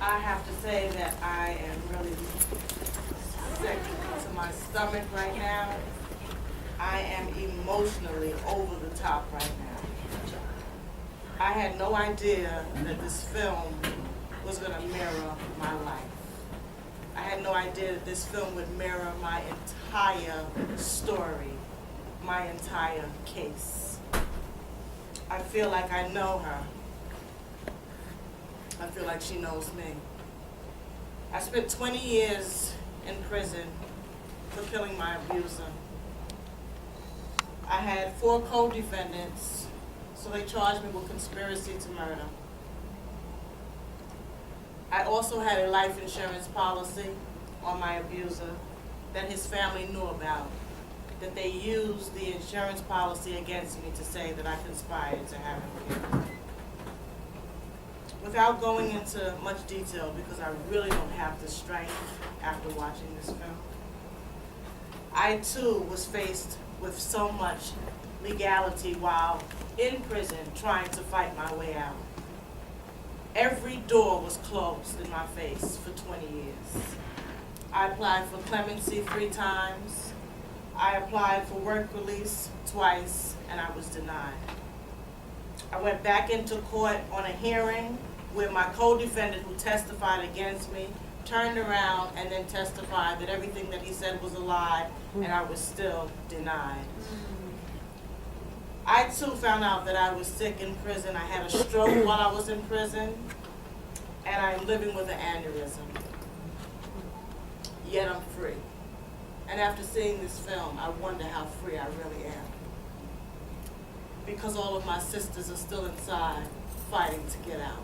I have to say that I am really sick to my stomach right now. I am emotionally over the top right now. I had no idea that this film was going to mirror my life. I had no idea that this film would mirror my entire story, my entire case. I feel like I know her. I feel like she knows me. I spent 20 years in prison for killing my abuser. I had 4 co-defendants, so they charged me with conspiracy to murder. I also had a life insurance policy on my abuser that his family knew about, that they used the insurance policy against me to say that I conspired to have him killed. Without going into much detail, because I really don't have the strength after watching this film, I too was faced with so much legality while in prison trying to fight my way out. Every door was closed in my face for 20 years. I applied for clemency 3 times. I applied for work release twice, and I was denied. I went back into court on a hearing where my co-defendant who testified against me turned around and then testified that everything that he said was a lie, and I was still denied. I too found out that I was sick in prison. I had a stroke while I was in prison, and I'm living with an aneurysm. Yet I'm free. And after seeing this film, I wonder how free I really am. Because all of my sisters are still inside, fighting to get out.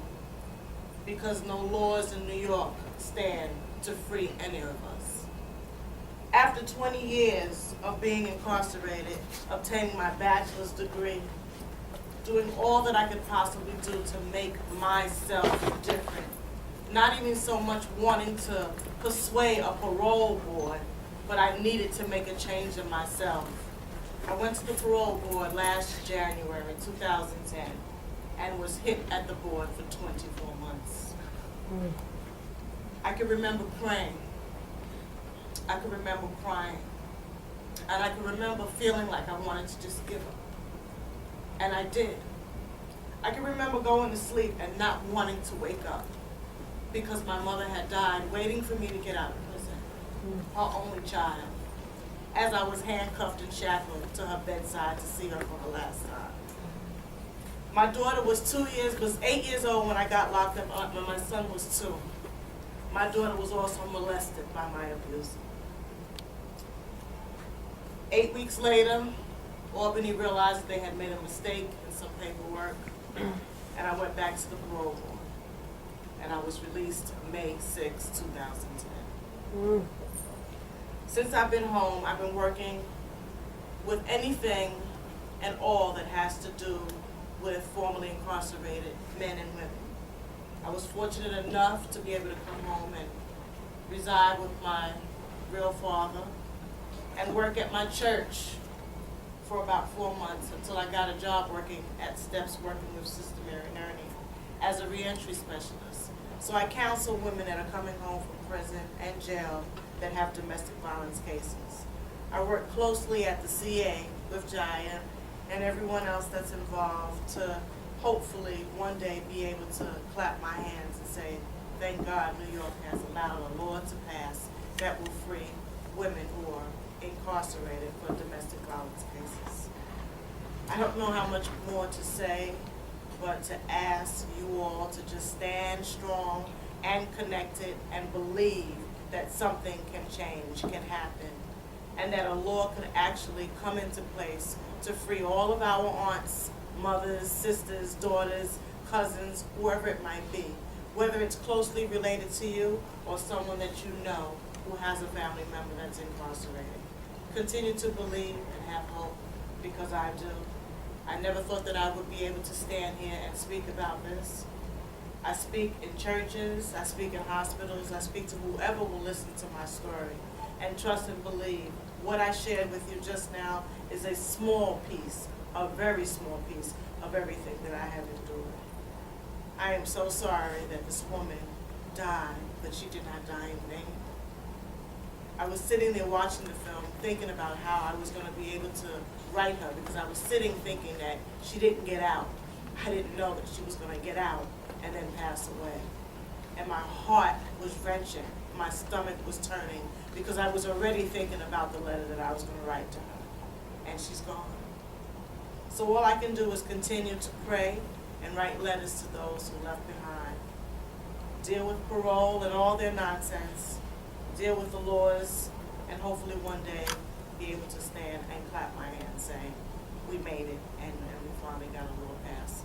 Because no laws in New York stand to free any of us. After 20 years of being incarcerated, obtaining my bachelor's degree, doing all that I could possibly do to make myself different, not even so much wanting to persuade a parole board, but I needed to make a change in myself. I went to the parole board last January 2010 and was hit at the board for 24 months. I can remember praying. I can remember crying. And I can remember feeling like I wanted to just give up. And I did. I can remember going to sleep and not wanting to wake up because my mother had died waiting for me to get out of prison, her only child, as I was handcuffed and shackled to her bedside to see her for the last time. My daughter was 8 years old when I got locked up, and my son was 2. My daughter was also molested by my abuser. 8 weeks later, Albany realized they had made a mistake in some paperwork, and I went back to the parole board, and I was released May 6, 2010. Since I've been home, I've been working with anything and all that has to do with formerly incarcerated men and women. I was fortunate enough to be able to come home and reside with my real father and work at my church for about 4 months until I got a job working at Steps, working with Sister Mary Nerney as a reentry specialist. So I counsel women that are coming home from prison and jail that have domestic violence cases. I work closely at the CA with Jaya and everyone else that's involved to hopefully one day be able to clap my hands and say, thank God New York has allowed a law to pass that will free women who are incarcerated for domestic violence cases. I don't know how much more to say, but to ask you all to just stand strong and connected and believe that something can change, can happen, and that a law can actually come into place to free all of our aunts, mothers, sisters, daughters, cousins, whoever it might be, whether it's closely related to you or someone that you know who has a family member that's incarcerated. Continue to believe and have hope, because I do. I never thought that I would be able to stand here and speak about this. I speak in churches, I speak in hospitals, I speak to whoever will listen to my story, and trust and believe what I shared with you just now is a small piece, a very small piece of everything that I have endured. I am so sorry that this woman died, but she did not die in vain. I was sitting there watching the film, thinking about how I was going to be able to write her, because I was sitting thinking that she didn't get out. I didn't know that she was going to get out and then pass away. And my heart was wrenching. My stomach was turning, because I was already thinking about the letter that I was going to write to her. And she's gone. So all I can do is continue to pray and write letters to those who left behind. Deal with parole and all their nonsense. Deal with the laws, and hopefully one day be able to stand and clap my hands saying, we made it, and we finally got a little pass.